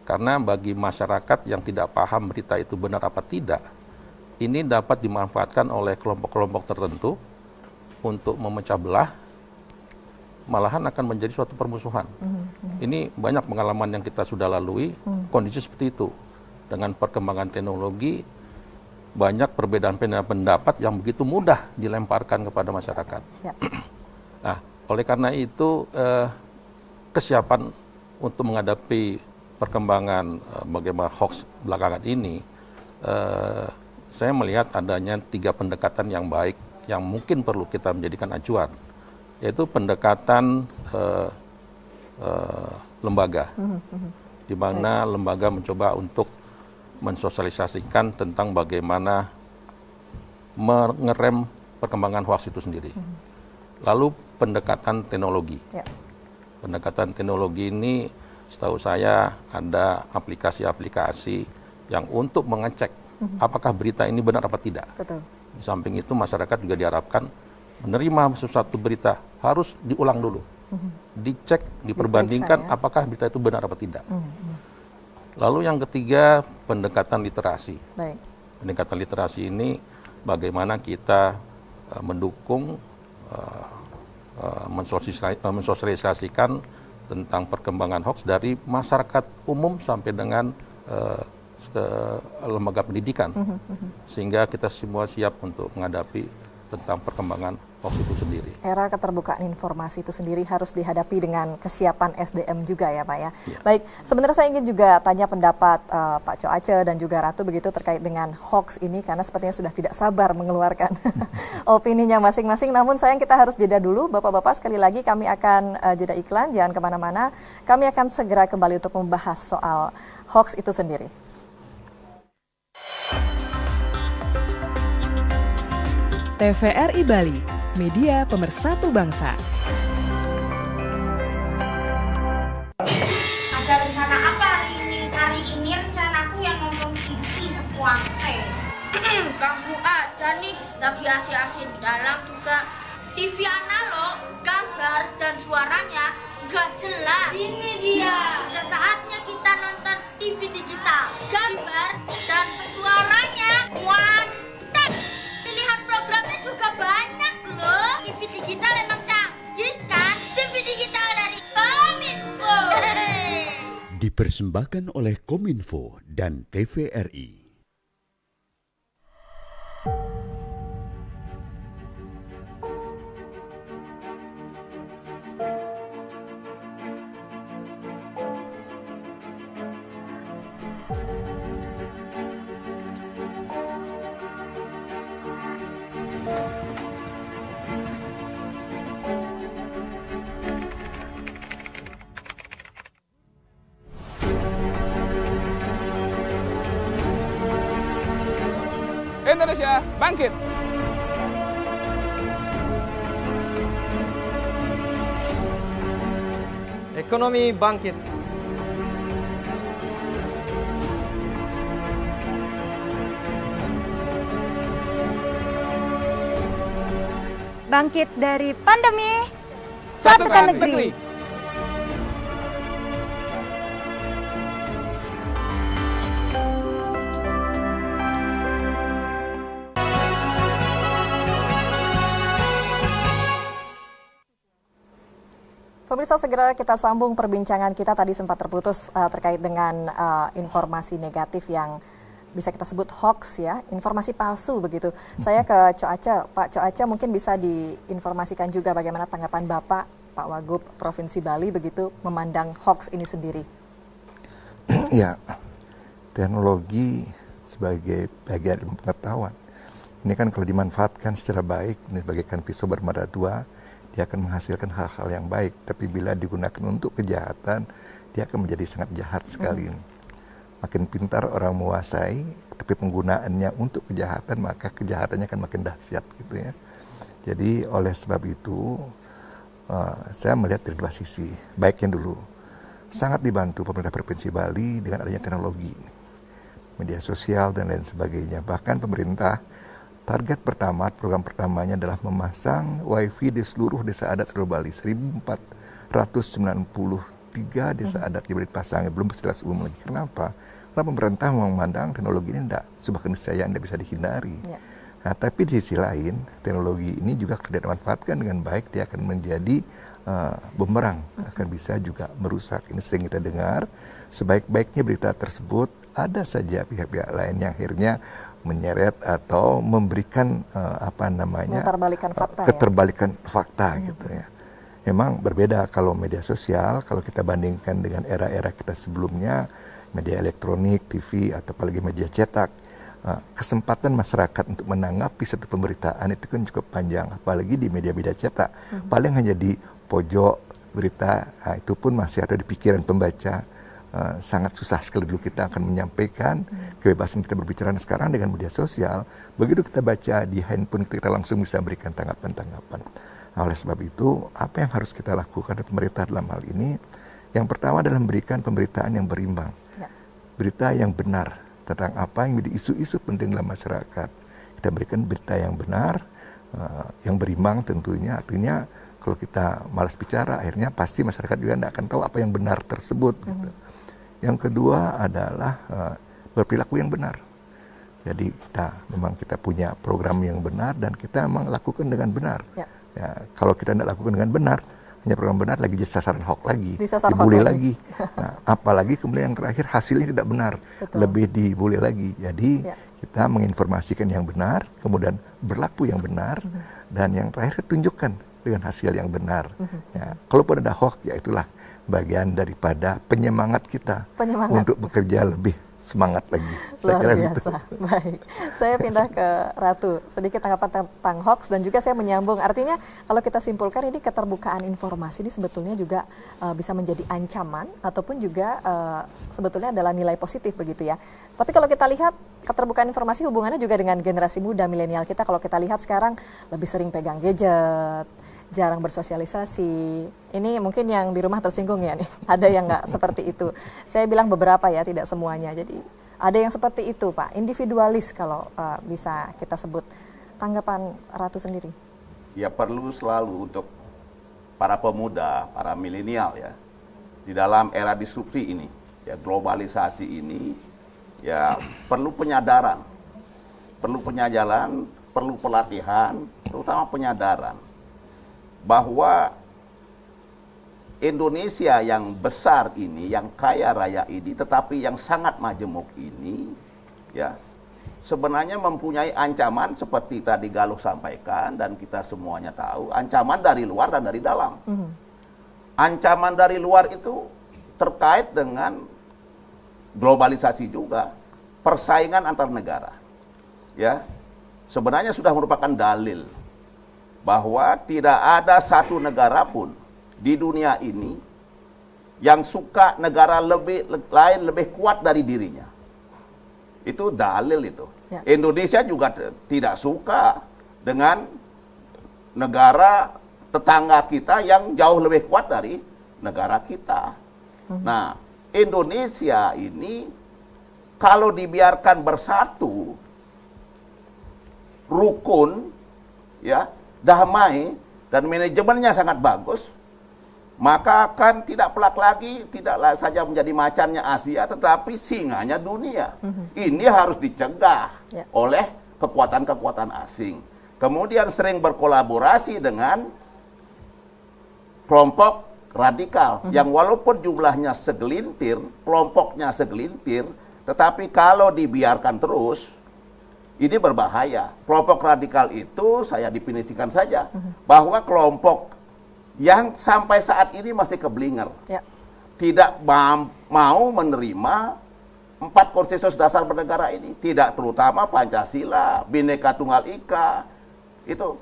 Karena bagi masyarakat yang tidak paham berita itu benar apa tidak, ini dapat dimanfaatkan oleh kelompok-kelompok tertentu untuk memecah belah, malahan akan menjadi suatu permusuhan. Ini banyak pengalaman yang kita sudah lalui, kondisi seperti itu. Dengan perkembangan teknologi, banyak perbedaan pendapat yang begitu mudah dilemparkan kepada masyarakat. Nah, oleh karena itu, kesiapan untuk menghadapi perkembangan bagaimana hoax belakangan ini, saya melihat adanya 3 pendekatan yang baik yang mungkin perlu kita menjadikan acuan, yaitu pendekatan lembaga, di mana lembaga mencoba untuk mensosialisasikan tentang bagaimana mengerem perkembangan hoax itu sendiri. Lalu pendekatan teknologi. Pendekatan teknologi ini setahu saya ada aplikasi-aplikasi yang untuk mengecek apakah berita ini benar apa tidak. Betul. Di samping itu masyarakat juga diharapkan menerima sesuatu berita harus diulang dulu, dicek, diperbandingkan apakah berita itu benar apa tidak. Lalu yang ketiga pendekatan literasi. Baik. Pendekatan literasi ini bagaimana kita mendukung, mensosialisasikan tentang perkembangan hoax dari masyarakat umum sampai dengan ke lembaga pendidikan, sehingga kita semua siap untuk menghadapi tentang perkembangan hoax itu sendiri. Era keterbukaan informasi itu sendiri harus dihadapi dengan kesiapan SDM juga ya Pak ya. Baik, sebenarnya saya ingin juga tanya pendapat Pak Coace dan juga Ratu begitu terkait dengan hoax ini, karena sepertinya sudah tidak sabar mengeluarkan opininya masing-masing. Namun sayang kita harus jeda dulu. Bapak-bapak, sekali lagi kami akan jeda iklan, jangan kemana-mana. Kami akan segera kembali untuk membahas soal hoax itu sendiri. TVRI Bali, media pemersatu bangsa. Ada rencana apa hari ini? Hari ini rencanaku yang nonton TV sepuasnya. Ganggu aja nih, lagi asik-asik dalam juga. TV analog, gambar dan suaranya gak jelas. Ini dia. Sudah saatnya kita nonton TV digital. Gambar dan suaranya mantap. Pilihan programnya juga banyak loh. TV digital emang canggih kan? TV digital dari Kominfo. Dipersembahkan oleh Kominfo dan TVRI. Indonesia bangkit. Ekonomi bangkit. Bangkit dari pandemi, satukan negeri. Pemirsa, segera kita sambung perbincangan kita. Tadi sempat terputus terkait dengan informasi negatif yang bisa kita sebut hoax ya, informasi palsu begitu. Saya ke Coace, Pak Coace mungkin bisa diinformasikan juga bagaimana tanggapan Bapak, Pak Wagub Provinsi Bali begitu memandang hoax ini sendiri. Ya, teknologi sebagai bagian ilmu pengetahuan. Ini kan kalau dimanfaatkan secara baik, ini bagaikan pisau bermata dua, dia akan menghasilkan hal-hal yang baik. Tapi bila digunakan untuk kejahatan, dia akan menjadi sangat jahat sekali. Makin pintar orang menguasai, tapi penggunaannya untuk kejahatan, maka kejahatannya akan makin dahsyat gitu ya. Jadi oleh sebab itu, saya melihat dari dua sisi. Baiknya dulu, sangat dibantu pemerintah Provinsi Bali dengan adanya teknologi, media sosial dan lain sebagainya. Bahkan pemerintah target pertama, program pertamanya adalah memasang wifi di seluruh desa adat seluruh Bali. 1493 desa adat diberi pasang, belum jelas umum lagi. Kenapa? Karena pemerintah memandang teknologi ini tidak sebuah keniscayaan, tidak bisa dihindari. Ya. Nah, tapi di sisi lain, teknologi ini juga tidak dimanfaatkan dengan baik, dia akan menjadi bumerang, akan bisa juga merusak. Ini sering kita dengar, sebaik-baiknya berita tersebut, ada saja pihak-pihak lain yang akhirnya menyeret atau memberikan keterbalikan fakta gitu ya. Memang berbeda kalau media sosial, kalau kita bandingkan dengan era-era kita sebelumnya, media elektronik, TV atau apalagi media cetak, kesempatan masyarakat untuk menanggapi satu pemberitaan itu kan cukup panjang, apalagi di media-media cetak. Paling hanya di pojok berita, itu pun masih ada di pikiran pembaca. Sangat susah sekali dulu kita akan menyampaikan kebebasan kita berbicara. Sekarang dengan media sosial, begitu kita baca di handphone kita langsung bisa berikan tanggapan-tanggapan. Nah, oleh sebab itu, apa yang harus kita lakukan pemerintah dalam hal ini? Yang pertama adalah memberikan pemberitaan yang berimbang, berita yang benar tentang apa yang menjadi isu-isu penting dalam masyarakat. Kita berikan berita yang benar, yang berimbang tentunya. Artinya kalau kita malas bicara, akhirnya pasti masyarakat juga tidak akan tahu apa yang benar tersebut. Gitu. Yang kedua adalah berperilaku yang benar. Jadi kita punya program yang benar dan kita memang lakukan dengan benar. Ya, kalau kita tidak lakukan dengan benar, hanya program benar lagi jadi sasaran hoax lagi, dibully lagi. Nah, apalagi kemudian yang terakhir hasilnya tidak benar, lebih dibully lagi. Jadi kita menginformasikan yang benar, kemudian berlaku yang benar, dan yang terakhir tunjukkan dengan hasil yang benar. Ya, kalaupun ada hoax, ya itulah bagian daripada penyemangat kita untuk bekerja lebih semangat lagi. Luar biasa. Baik, saya pindah ke Ratu. Sedikit tanggapan tentang hoax dan juga saya menyambung. Artinya kalau kita simpulkan ini keterbukaan informasi ini sebetulnya juga bisa menjadi ancaman ataupun juga sebetulnya adalah nilai positif begitu ya. Tapi kalau kita lihat keterbukaan informasi hubungannya juga dengan generasi muda milenial kita. Kalau kita lihat sekarang lebih sering pegang gadget, jarang bersosialisasi. Ini mungkin yang di rumah tersinggung ya nih. Ada yang nggak seperti itu. Saya bilang beberapa ya, tidak semuanya. Jadi ada yang seperti itu Pak, individualis kalau bisa kita sebut. Tanggapan Ratu sendiri? Ya perlu selalu untuk para pemuda, para milenial ya, di dalam era disrupsi ini, ya globalisasi ini, ya perlu penyadaran, perlu pelatihan, terutama penyadaran bahwa Indonesia yang besar ini, yang kaya raya ini, tetapi yang sangat majemuk ini, ya sebenarnya mempunyai ancaman seperti tadi Galuh sampaikan dan kita semuanya tahu, ancaman dari luar dan dari dalam. Ancaman dari luar itu terkait dengan globalisasi juga, persaingan antar negara. Ya, sebenarnya sudah merupakan dalil bahwa tidak ada satu negara pun di dunia ini yang suka negara lain lebih kuat dari dirinya. Itu dalil itu. Ya. Indonesia juga tidak suka dengan negara tetangga kita yang jauh lebih kuat dari negara kita. Nah, Indonesia ini kalau dibiarkan bersatu, rukun, ya, damai, dan manajemennya sangat bagus, maka akan tidak pelak lagi, tidak saja menjadi macannya Asia, tetapi singanya dunia. Ini harus dicegah oleh kekuatan-kekuatan asing. Kemudian sering berkolaborasi dengan kelompok radikal, yang walaupun jumlahnya segelintir, kelompoknya segelintir, tetapi kalau dibiarkan terus, ini berbahaya. Kelompok radikal itu saya definisikan saja bahwa kelompok yang sampai saat ini masih keblinger, tidak mau menerima 4 konsensus dasar bernegara ini, tidak terutama Pancasila, Bhinneka Tunggal Ika, itu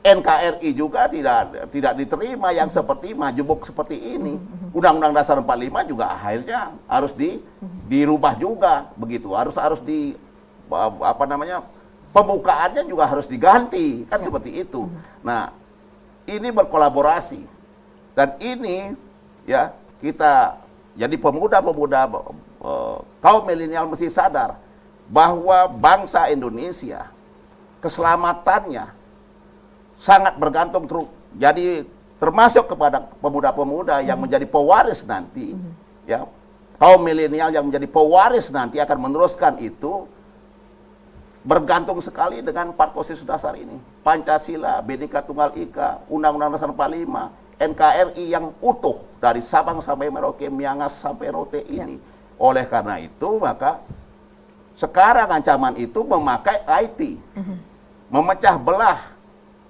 NKRI juga tidak diterima yang seperti majemuk seperti ini. Undang-Undang Dasar 45 juga akhirnya harus dirubah juga begitu. Harus di pembukaannya juga harus diganti, kan seperti itu. Nah, ini berkolaborasi dan ini ya kita jadi pemuda-pemuda kaum milenial mesti sadar bahwa bangsa Indonesia keselamatannya sangat bergantung jadi termasuk kepada pemuda-pemuda yang menjadi pewaris nanti, ya kaum milenial yang menjadi pewaris nanti akan meneruskan itu bergantung sekali dengan 4 konsensus dasar ini. Pancasila, Bhinneka Tunggal Ika, Undang-Undang Dasar 45, NKRI yang utuh dari Sabang sampai Merauke, Miangas sampai Rote ini. Oleh karena itu, maka sekarang ancaman itu memakai IT. Memecah belah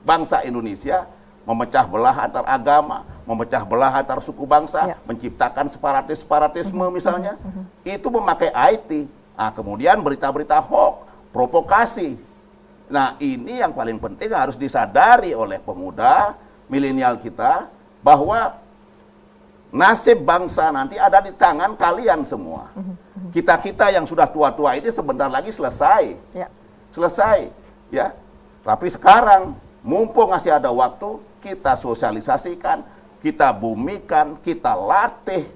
bangsa Indonesia, memecah belah antar agama, memecah belah antar suku bangsa, menciptakan separatisme misalnya. Itu memakai IT. Nah, kemudian berita-berita hoax, provokasi. Nah, ini yang paling penting harus disadari oleh pemuda milenial kita bahwa nasib bangsa nanti ada di tangan kalian semua. Kita-kita yang sudah tua-tua ini sebentar lagi selesai. Selesai, ya. Tapi sekarang mumpung masih ada waktu, kita sosialisasikan, kita bumikan, kita latih,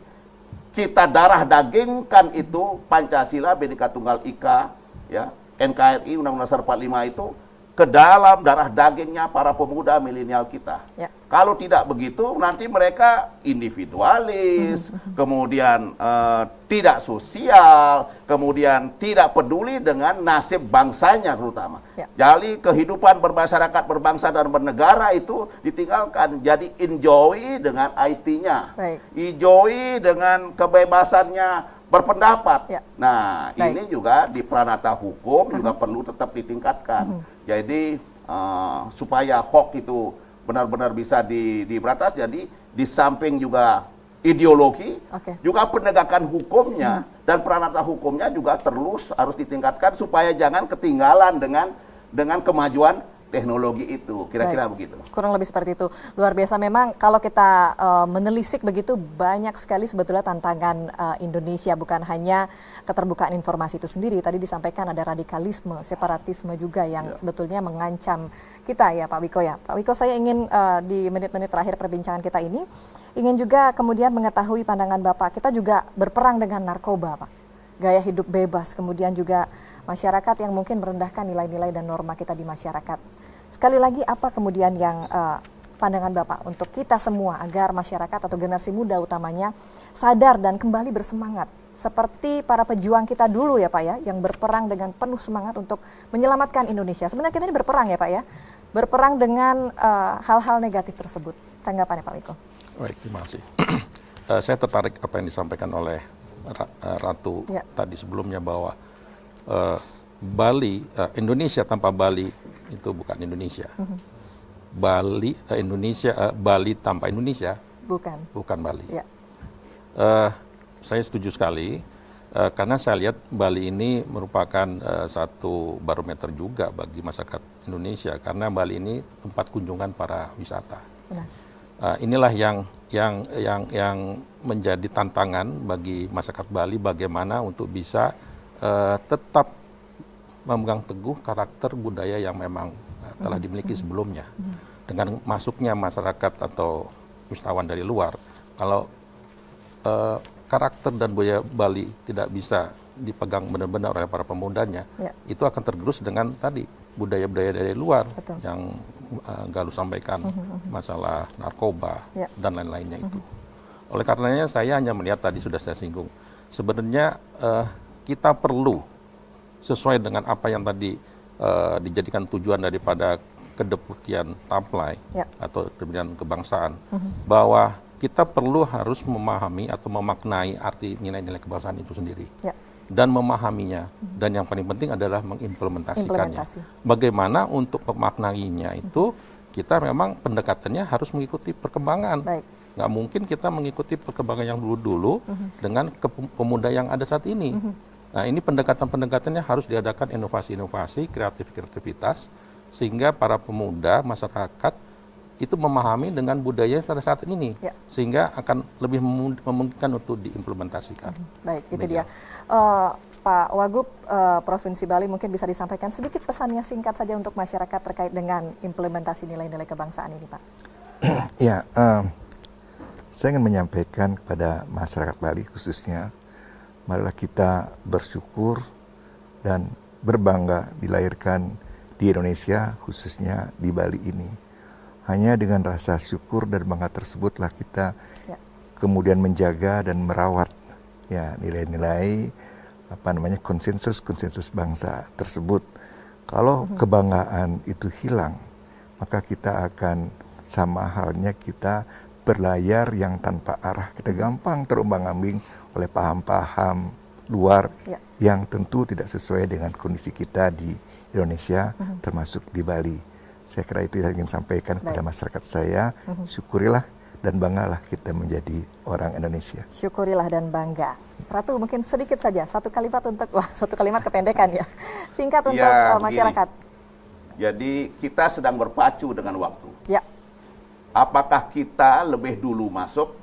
kita darah dagingkan itu Pancasila, Bhinneka Tunggal Ika, ya. NKRI, Undang-Undang Dasar 45 itu ke dalam darah dagingnya para pemuda milenial kita. Kalau tidak begitu, nanti mereka individualis, kemudian tidak sosial, kemudian tidak peduli dengan nasib bangsanya terutama. Jadi kehidupan bermasyarakat, berbangsa dan bernegara itu ditinggalkan. Jadi enjoy dengan IT-nya, enjoy dengan kebebasannya berpendapat. Nah, ini juga di pranata hukum juga perlu tetap ditingkatkan. Jadi supaya hoax itu benar-benar bisa diberantas, jadi di samping juga ideologi, juga penegakan hukumnya dan pranata hukumnya juga terus harus ditingkatkan supaya jangan ketinggalan dengan kemajuan teknologi itu, kira-kira begitu. Kurang lebih seperti itu. Luar biasa memang kalau kita menelisik begitu banyak sekali sebetulnya tantangan Indonesia, bukan hanya keterbukaan informasi itu sendiri. Tadi disampaikan ada radikalisme, separatisme juga yang sebetulnya mengancam kita ya Pak Wiko ya. Pak Wiko, saya ingin di menit-menit terakhir perbincangan kita ini ingin juga kemudian mengetahui pandangan Bapak. Kita juga berperang dengan narkoba, Pak. Gaya hidup bebas, kemudian juga masyarakat yang mungkin merendahkan nilai-nilai dan norma kita di masyarakat. Sekali lagi, apa kemudian yang pandangan Bapak untuk kita semua agar masyarakat atau generasi muda utamanya sadar dan kembali bersemangat seperti para pejuang kita dulu ya Pak ya, yang berperang dengan penuh semangat untuk menyelamatkan Indonesia. Sebenarnya kita ini berperang ya Pak ya, berperang dengan hal-hal negatif tersebut. Tanggapannya Pak Wiko? Baik, terima kasih. Saya tertarik apa yang disampaikan oleh Ratu tadi sebelumnya bahwa Bali, Indonesia tanpa Bali itu bukan Indonesia. Bali tanpa Indonesia bukan Bali. Saya setuju sekali karena saya lihat Bali ini merupakan satu barometer juga bagi masyarakat Indonesia karena Bali ini tempat kunjungan para wisata. Inilah yang menjadi tantangan bagi masyarakat Bali bagaimana untuk bisa tetap memegang teguh karakter budaya yang memang telah dimiliki sebelumnya. Dengan masuknya masyarakat atau wisatawan dari luar, kalau karakter dan budaya Bali tidak bisa dipegang benar-benar oleh para pemudanya, itu akan tergerus dengan tadi budaya-budaya dari luar yang Galuh sampaikan, masalah narkoba dan lain-lainnya itu. Oleh karenanya saya hanya melihat tadi sudah saya singgung, sebenarnya kita perlu sesuai dengan apa yang tadi dijadikan tujuan daripada kedeputian Tamplai atau kedeputian kebangsaan, bahwa kita perlu harus memahami atau memaknai arti nilai-nilai kebangsaan itu sendiri dan memahaminya, dan yang paling penting adalah mengimplementasikannya. Bagaimana untuk memaknainya itu kita memang pendekatannya harus mengikuti perkembangan. Nggak mungkin kita mengikuti perkembangan yang dulu-dulu dengan pemuda yang ada saat ini. Nah, ini pendekatan-pendekatannya harus diadakan inovasi-inovasi, kreativitas, sehingga para pemuda, masyarakat itu memahami dengan budaya pada saat ini, sehingga akan lebih memungkinkan untuk diimplementasikan. Baik, itu dia. Pak Wagub Provinsi Bali, mungkin bisa disampaikan sedikit pesannya singkat saja untuk masyarakat terkait dengan implementasi nilai-nilai kebangsaan ini, Pak. Ya, saya ingin menyampaikan kepada masyarakat Bali khususnya, marilah kita bersyukur dan berbangga dilahirkan di Indonesia, khususnya di Bali ini. Hanya dengan rasa syukur dan bangga tersebutlah kita kemudian menjaga dan merawat ya nilai-nilai konsensus bangsa tersebut. Kalau kebanggaan itu hilang, maka kita akan sama halnya kita berlayar yang tanpa arah. Kita gampang terombang-ambing oleh paham-paham luar yang tentu tidak sesuai dengan kondisi kita di Indonesia, termasuk di Bali. Saya kira itu yang ingin sampaikan kepada masyarakat saya. Syukurilah dan banggalah kita menjadi orang Indonesia. Syukurilah dan bangga. Ratu, mungkin sedikit saja, satu kalimat kependekan ya. Singkat untuk masyarakat. Jadi kita sedang berpacu dengan waktu. Ya. Apakah kita lebih dulu masuk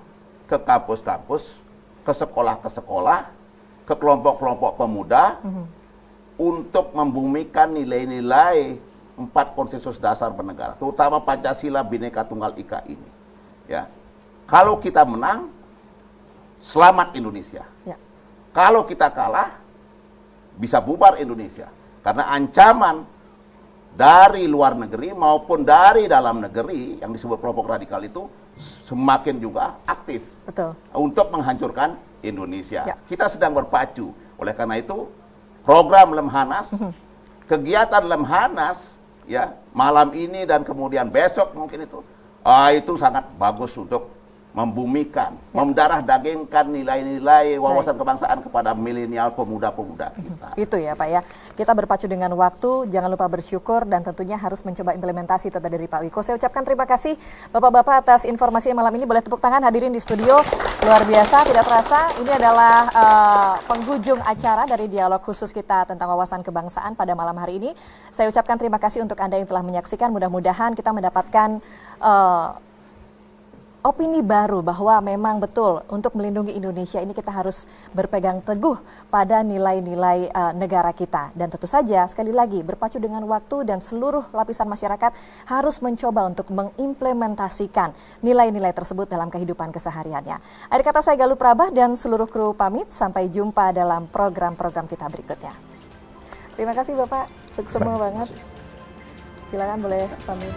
ke kampus-kampus, ke sekolah, ke kelompok-kelompok pemuda untuk membumikan nilai-nilai 4 konsensus dasar bernegara, terutama Pancasila Bhinneka Tunggal Ika ini. Ya, kalau kita menang, selamat Indonesia. Ya. Kalau kita kalah, bisa bubar Indonesia. Karena ancaman dari luar negeri maupun dari dalam negeri yang disebut kelompok radikal itu semakin juga aktif. Betul. Untuk menghancurkan Indonesia. Ya. Kita sedang berpacu. Oleh karena itu, program Lemhanas, kegiatan Lemhanas, ya malam ini dan kemudian besok mungkin itu sangat bagus untuk membumikan, mendarah dagingkan nilai-nilai wawasan kebangsaan kepada milenial pemuda-pemuda kita. Itu ya Pak ya. Kita berpacu dengan waktu, jangan lupa bersyukur dan tentunya harus mencoba implementasi itu dari Pak Wiko. Saya ucapkan terima kasih Bapak-bapak atas informasi malam ini. Boleh tepuk tangan hadirin di studio. Luar biasa, tidak terasa ini adalah penghujung acara dari dialog khusus kita tentang wawasan kebangsaan pada malam hari ini. Saya ucapkan terima kasih untuk Anda yang telah menyaksikan. Mudah-mudahan kita mendapatkan opini baru bahwa memang betul untuk melindungi Indonesia ini kita harus berpegang teguh pada nilai-nilai negara kita. Dan tentu saja sekali lagi berpacu dengan waktu dan seluruh lapisan masyarakat harus mencoba untuk mengimplementasikan nilai-nilai tersebut dalam kehidupan kesehariannya. Akhir kata saya Galuh Prabah dan seluruh kru pamit. Sampai jumpa dalam program-program kita berikutnya. Terima kasih Bapak, sukses semua banget. Silakan boleh sambil